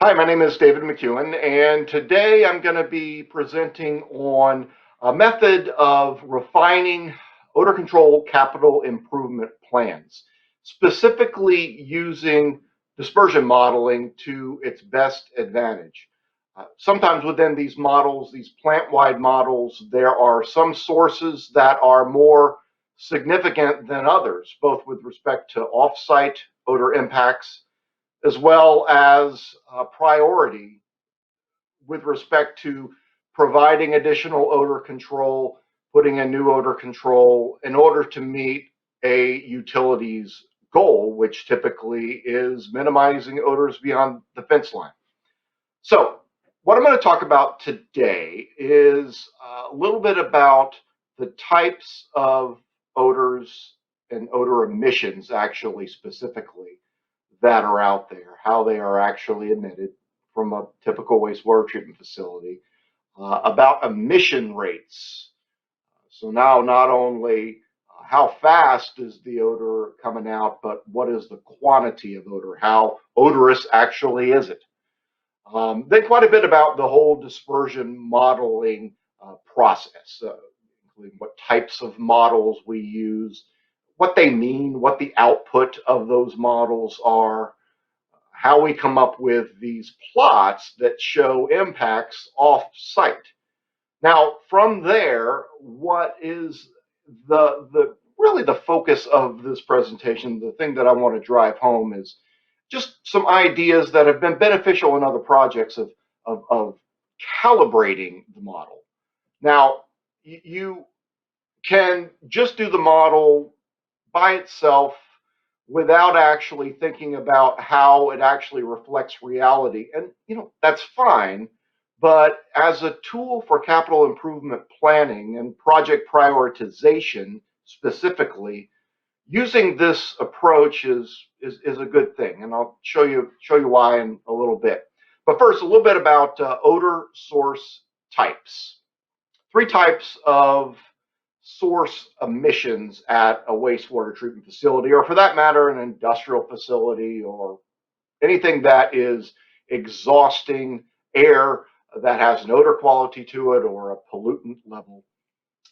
Hi, my name is David McEwan, and today I'm going to be presenting on a method of refining odor control capital improvement plans, specifically using dispersion modeling to its best advantage. Sometimes within these models, these plant-wide models, there are some sources that are more significant than others, both with respect to off-site odor impacts as well as priority with respect to providing additional odor control, putting in new odor control in order to meet a utility's goal, which typically is minimizing odors beyond the fence line. So, what I'm going to talk about today is a little bit about the types of odors and odor emissions, actually, specifically, that are out there, how they are actually emitted from a typical wastewater treatment facility, about emission rates. So now not only how fast is the odor coming out, but what is the quantity of odor? How odorous actually is it? Then quite a bit about the whole dispersion modeling process, including what types of models we use, what they mean, what the output of those models are, how we come up with these plots that show impacts off site. Now, from there, what is the really the focus of this presentation, the thing that I want to drive home is just some ideas that have been beneficial in other projects of calibrating the model. Now, you can just do the model by itself without actually thinking about how it actually reflects reality. And, that's fine. But as a tool for capital improvement planning and project prioritization specifically, using this approach is a good thing. And I'll show you why in a little bit. But first, a little bit about odor source types. Three types of source emissions at a wastewater treatment facility, or for that matter, an industrial facility, or anything that is exhausting air that has an odor quality to it or a pollutant level.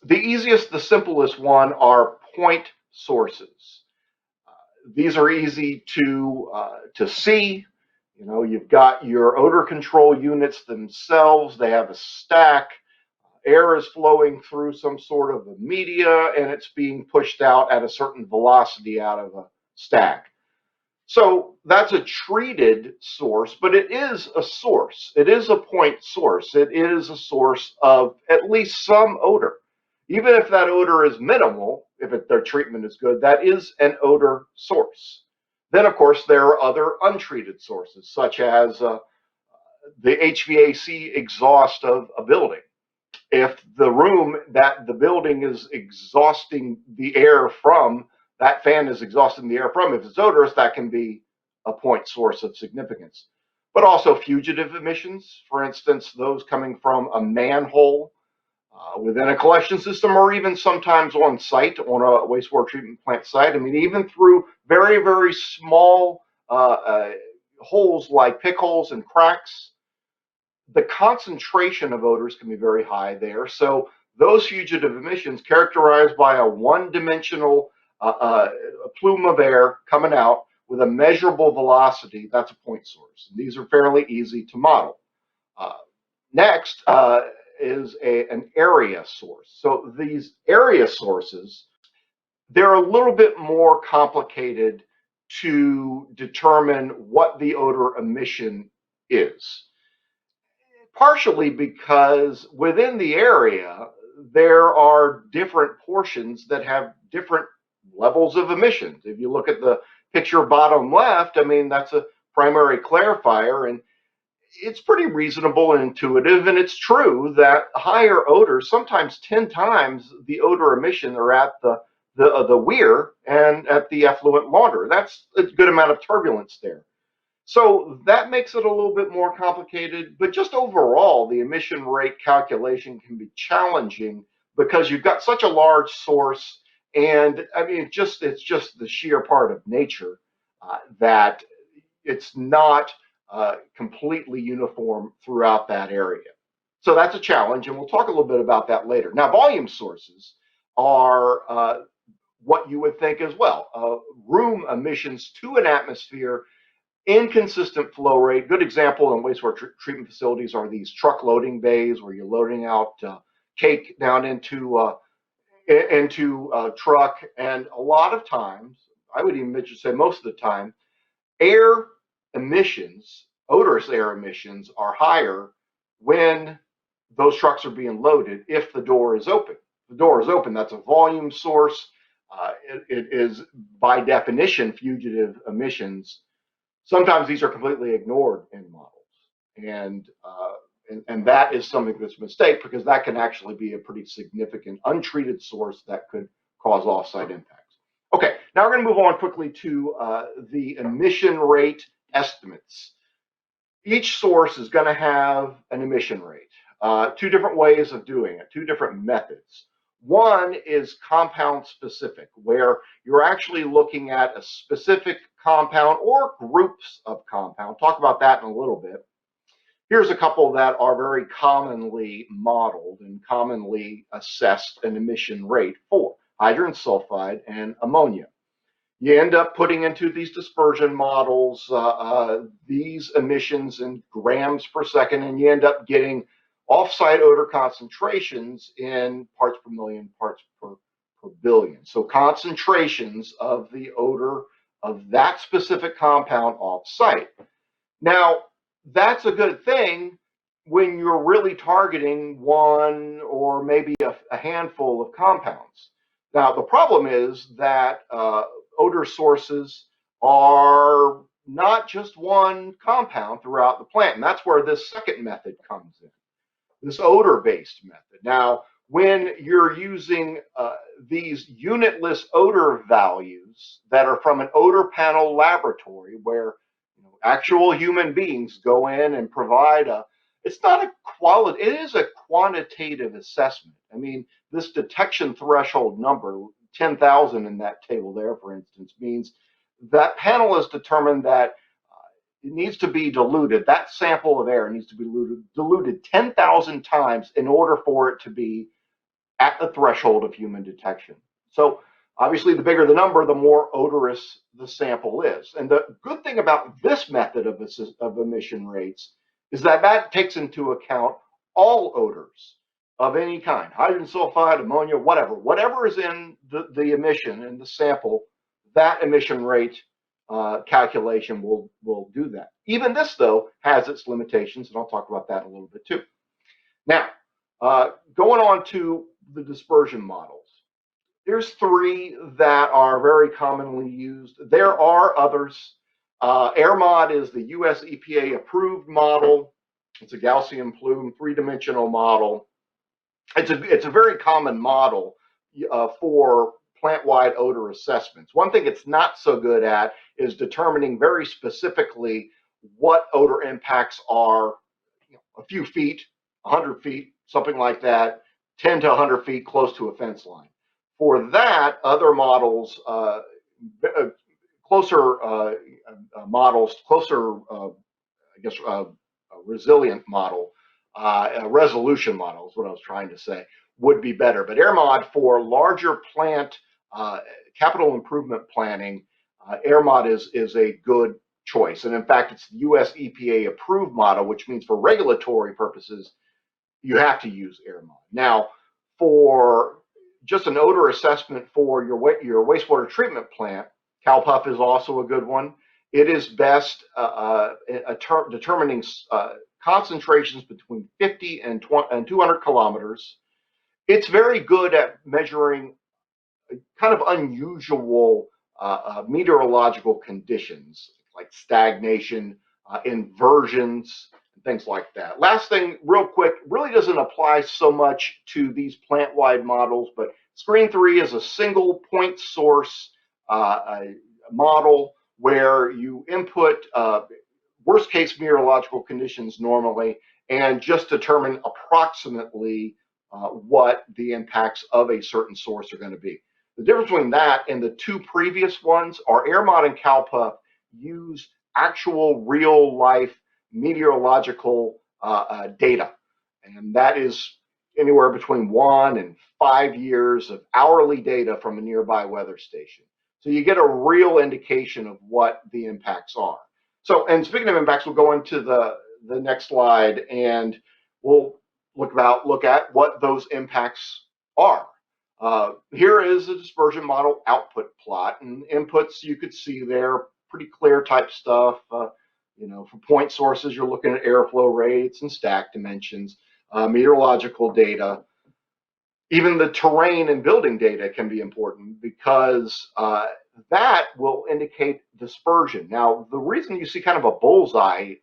The easiest, the simplest one are point sources. These are easy to see. You've got your odor control units themselves. They have a stack. Air is flowing through some sort of a media and it's being pushed out at a certain velocity out of a stack. So that's a treated source, but it is a source. It is a point source. It is a source of at least some odor. Even if that odor is minimal, if their treatment is good, that is an odor source. Then, of course, there are other untreated sources, such as the HVAC exhaust of a building. If the room that the building is exhausting the air from, that fan is exhausting the air from, if it's odorous, that can be a point source of significance. But also fugitive emissions, for instance, those coming from a manhole within a collection system, or even sometimes on site, on a wastewater treatment plant site. I mean, even through very, very small holes like pick holes and cracks, the concentration of odors can be very high there. So those fugitive emissions, characterized by a one-dimensional plume of air coming out with a measurable velocity, that's a point source. And these are fairly easy to model. Next is an area source. So these area sources, they're a little bit more complicated to determine what the odor emission is. Partially because within the area, there are different portions that have different levels of emissions. If you look at the picture bottom left, I mean, that's a primary clarifier, and it's pretty reasonable and intuitive, and it's true that higher odors, sometimes 10 times the odor emission, are at the weir and at the effluent launder. That's a good amount of turbulence there. So that makes it a little bit more complicated, but just overall, the emission rate calculation can be challenging because you've got such a large source, and I mean, it's just the sheer part of nature that it's not completely uniform throughout that area. So that's a challenge, and we'll talk a little bit about that later. Now, volume sources are what you would think as well. Room emissions to an atmosphere, inconsistent flow rate. Good example in wastewater treatment facilities are these truck loading bays where you're loading out cake down into a truck. And a lot of times, I would even say most of the time, air emissions, odorous air emissions, are higher when those trucks are being loaded if the door is open. If the door is open, that's a volume source. It is by definition fugitive emissions. Sometimes these are completely ignored in models, and that is something that's a mistake, because that can actually be a pretty significant untreated source that could cause offsite impacts. Okay, now we're going to move on quickly to the emission rate estimates. Each source is going to have an emission rate. Two different ways of doing it, two different methods. One is compound specific, where you're actually looking at a specific compound or groups of compound. Talk about that in a little bit. Here's a couple that are very commonly modeled and commonly assessed an emission rate for: hydrogen sulfide and ammonia. You end up putting into these dispersion models these emissions in grams per second, and you end up getting offsite odor concentrations in parts per million, parts per billion. So concentrations of the odor of that specific compound offsite. Now, that's a good thing when you're really targeting one or maybe a handful of compounds. Now, the problem is that odor sources are not just one compound throughout the plant, and that's where this second method comes in, this odor-based method. Now, when you're using these unitless odor values that are from an odor panel laboratory, where actual human beings go in and provide it's not a quality, it is a quantitative assessment. I mean, this detection threshold number, 10,000 in that table there, for instance, means that panel has determined that it needs to be diluted. That sample of air needs to be diluted 10,000 times in order for it to be at the threshold of human detection. So obviously, the bigger the number, the more odorous the sample is. And the good thing about this method of emission rates is that that takes into account all odors of any kind: hydrogen sulfide, ammonia, whatever is in the emission in the sample. That emission rate calculation will do that. Even this, though, has its limitations, and I'll talk about that in a little bit too. Now, going on to the dispersion models. There's three that are very commonly used. There are others. AirMod is the US EPA approved model. It's a Gaussian plume, three-dimensional model. It's a very common model for plant-wide odor assessments. One thing it's not so good at is determining very specifically what odor impacts are a few feet, 100 feet, something like that, 10 to 100 feet close to a fence line. For that, other models, closer models, closer, resilient model, resolution model is what I was trying to say, would be better. But AirMod for larger plant capital improvement planning, AirMod is a good choice. And in fact, it's the US EPA approved model, which means for regulatory purposes, you have to use AirMod. Now, for just an odor assessment for your wastewater treatment plant, CalPUF is also a good one. It is best determining concentrations between 50 and 200 kilometers. It's very good at measuring kind of unusual meteorological conditions like stagnation, inversions, and things like that. Last thing, real quick, really doesn't apply so much to these plant-wide models, but Screen 3 is a single point source model where you input worst case meteorological conditions normally and just determine approximately what the impacts of a certain source are going to be. The difference between that and the two previous ones are AirMod and CalPUF use actual real life meteorological data. And that is anywhere between 1 and 5 years of hourly data from a nearby weather station. So you get a real indication of what the impacts are. So, and speaking of impacts, we'll go into the next slide and we'll look at what those impacts are. Here is a dispersion model output plot, and inputs you could see there, pretty clear type stuff. For point sources, you're looking at airflow rates and stack dimensions, meteorological data. Even the terrain and building data can be important because that will indicate dispersion. Now, the reason you see kind of a bullseye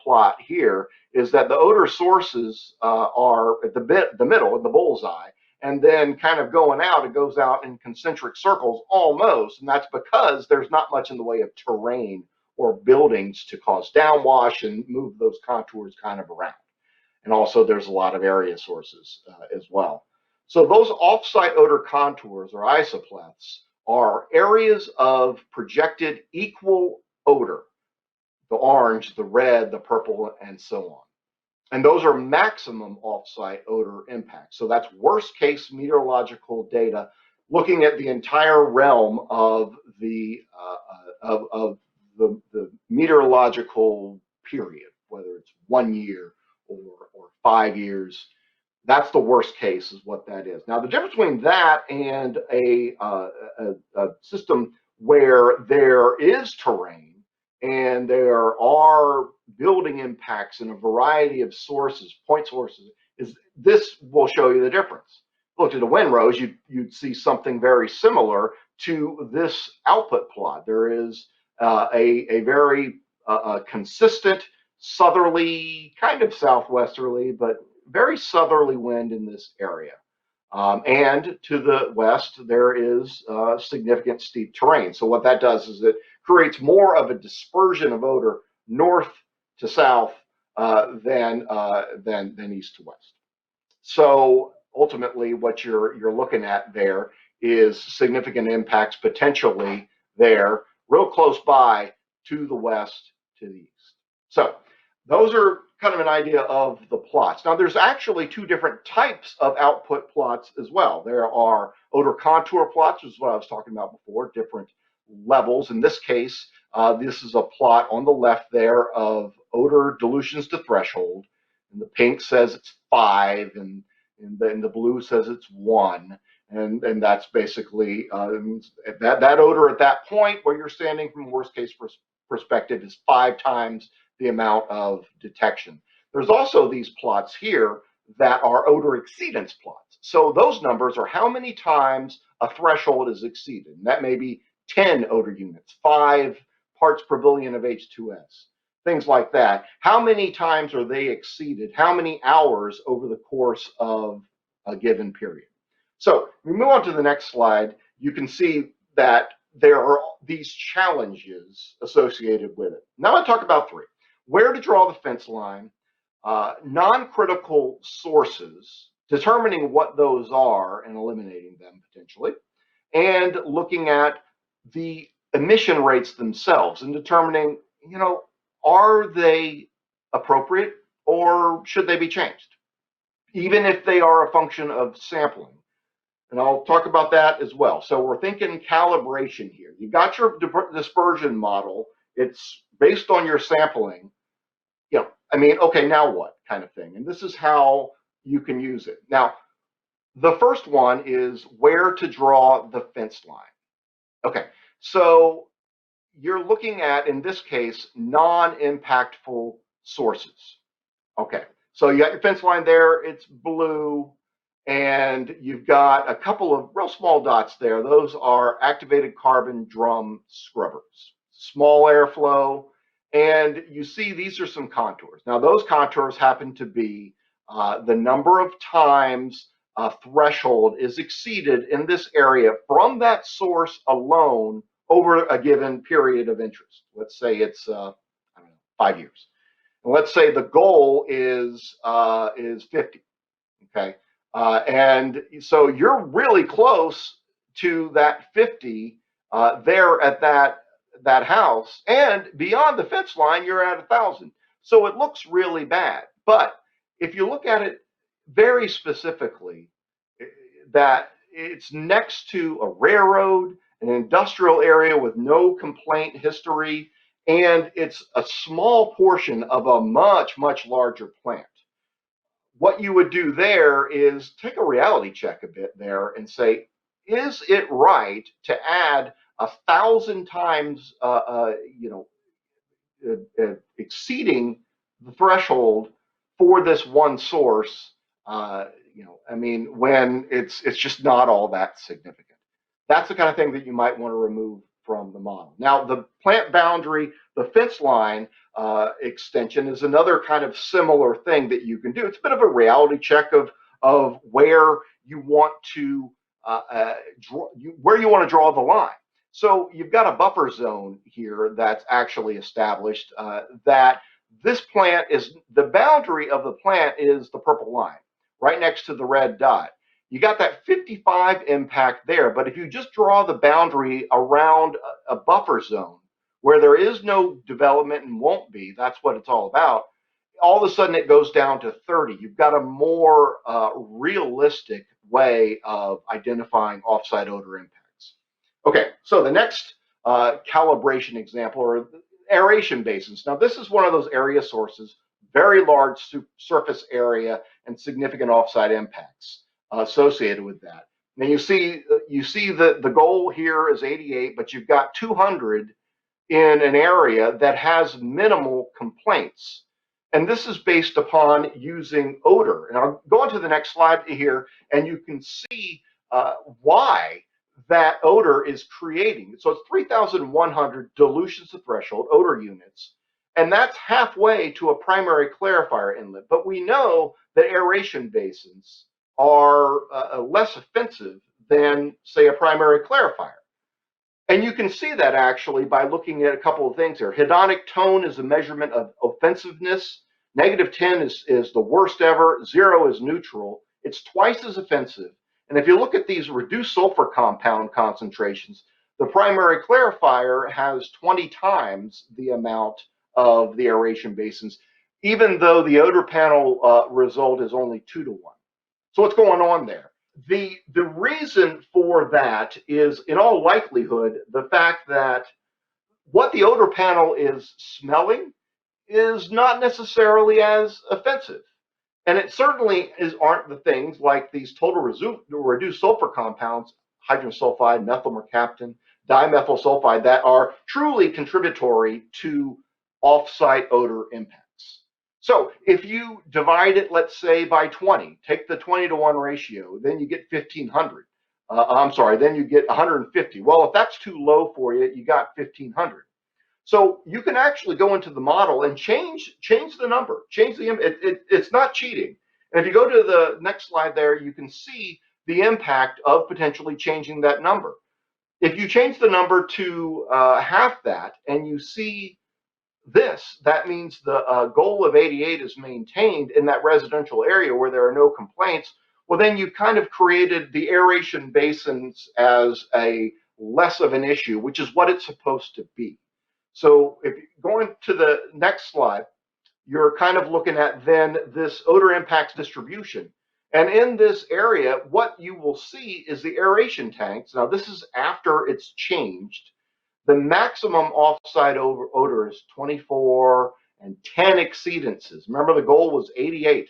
plot here is that the odor sources are at the middle of the bullseye, and then kind of going out, it goes out in concentric circles almost, and that's because there's not much in the way of terrain or buildings to cause downwash and move those contours kind of around. And also there's a lot of area sources as well. So those off-site odor contours, or isopleths, are areas of projected equal odor, the orange, the red, the purple, and so on. And those are maximum off-site odor impacts. So that's worst case meteorological data looking at the entire realm of the meteorological period, whether it's 1 year or 5 years. That's the worst case, is what that is. Now, the difference between that and a system where there is terrain and there are building impacts in a variety of sources, point sources, is this will show you the difference. Look at the Windrows, you'd see something very similar to this output plot. There is a very consistent southerly, kind of southwesterly, but very southerly wind in this area. And to the west, there is significant steep terrain. So what that does is it creates more of a dispersion of odor north to south than east to west. So ultimately, what you're looking at there is significant impacts potentially there, real close by to the west, to the east. So those are kind of an idea of the plots. Now, there's actually two different types of output plots as well. There are odor contour plots, which is what I was talking about before, different levels. In this case, this is a plot on the left there of odor dilutions to threshold. And the pink says it's 5, and the blue says it's 1. And that's basically, that odor at that point where you're standing from a worst case perspective is 5 times the amount of detection. There's also these plots here that are odor exceedance plots. So those numbers are how many times a threshold is exceeded. And that may be 10 odor units, 5 parts per billion of H2S, things like that. How many times are they exceeded? How many hours over the course of a given period? So we move on to the next slide. You can see that there are these challenges associated with it. Now I'll talk about 3. Where to draw the fence line, non-critical sources, determining what those are and eliminating them potentially, and looking at the emission rates themselves and determining, are they appropriate or should they be changed, even if they are a function of sampling. And I'll talk about that as well. So we're thinking calibration here. You got your dispersion model. It's based on your sampling. Okay, now what kind of thing? And this is how you can use it. Now, the first one is where to draw the fence line. Okay, so you're looking at, in this case, non-impactful sources. Okay, so you got your fence line there, it's blue, and you've got a couple of real small dots there. Those are activated carbon drum scrubbers, small airflow. And you see these are some contours. Now, those contours happen to be the number of times a threshold is exceeded in this area from that source alone over a given period of interest. Let's say it's 5 years. And let's say the goal is 50. Okay, and so you're really close to that 50 there at that house, and beyond the fence line, you're at 1,000. So it looks really bad. But if you look at it very specifically, that it's next to a railroad, an industrial area with no complaint history, and it's a small portion of a much, much larger plant. What you would do there is take a reality check a bit there and say, is it right to add 1,000 times, exceeding the threshold for this one source? I mean, when it's just not all that significant. That's the kind of thing that you might want to remove from the model. Now, the plant boundary, the fence line extension is another kind of similar thing that you can do. It's a bit of a reality check of where you want to where you want to draw the line. So you've got a buffer zone here that's actually established that this plant is, the boundary of the plant is the purple line right next to the red dot. You got that 55 impact there, but if you just draw the boundary around a buffer zone where there is no development and won't be, that's what it's all about, all of a sudden it goes down to 30. You've got a more realistic way of identifying offsite odor impacts. Okay, so the next calibration example are aeration basins. Now this is one of those area sources, very large surface area and significant offsite impacts associated with that. Now you see the goal here is 88, but you've got 200 in an area that has minimal complaints. And this is based upon using odor. And I'll go on to the next slide here, and you can see why that odor is creating. So it's 3,100 dilutions to threshold odor units, and that's halfway to a primary clarifier inlet. But we know that aeration basins are less offensive than, say, a primary clarifier. And you can see that actually by looking at a couple of things here. Hedonic tone is a measurement of offensiveness. -10 is the worst ever. 0 is neutral. It's twice as offensive. And if you look at these reduced sulfur compound concentrations, the primary clarifier has 20 times the amount of the aeration basins, even though the odor panel result is only 2 to 1. So what's going on there? The reason for that is, in all likelihood, the fact that what the odor panel is smelling is not necessarily as offensive. And it certainly aren't the things like these total reduced sulfur compounds, hydrogen sulfide, methyl mercaptan, dimethyl sulfide, that are truly contributory to off-site odor impacts. So if you divide it, let's say, by 20, take the 20 to 1 ratio, then you get 1,500. Then you get 150. Well, if that's too low for you, you got 1,500. So you can actually go into the model and change the number, it's not cheating. And if you go to the next slide there, you can see the impact of potentially changing that number. If you change the number to half that and you see this, that means the goal of 88 is maintained in that residential area where there are no complaints. Well, then you've kind of created the aeration basins as a less of an issue, which is what it's supposed to be. So if going to the next slide, you're kind of looking at then this odor impacts distribution. And in this area, what you will see is the aeration tanks. Now, this is after it's changed. The maximum offsite odor is 24 and 10 exceedances. Remember, the goal was 88.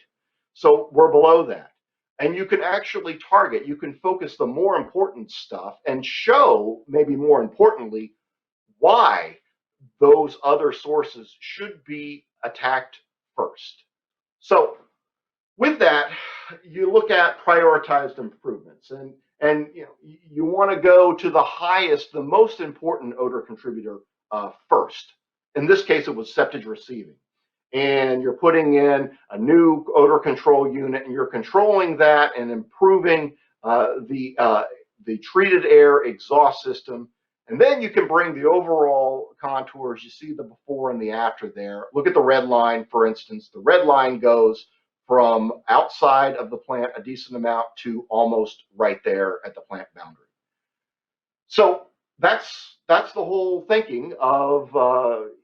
So we're below that. And you can actually target, you can focus the more important stuff and show, maybe more importantly, why those other sources should be attacked first. So with that, you look at prioritized improvements, and you want to go to the highest, the most important odor contributor first. In this case, it was septage receiving. And you're putting in a new odor control unit, and you're controlling that and improving the treated air exhaust system. And then you can bring the overall contours. You see the before and the after there. Look at the red line, for instance. The red line goes from outside of the plant a decent amount to almost right there at the plant boundary. So that's the whole thinking of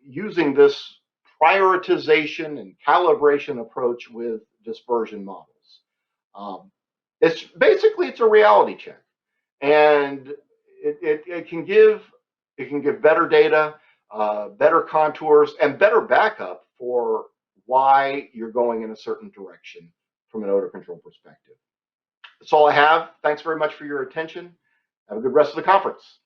using this prioritization and calibration approach with dispersion models. Um, it's a reality check, and it can give better data, better contours, and better backup for why you're going in a certain direction from an odor control perspective. That's all I have. Thanks very much for your attention. Have a good rest of the conference.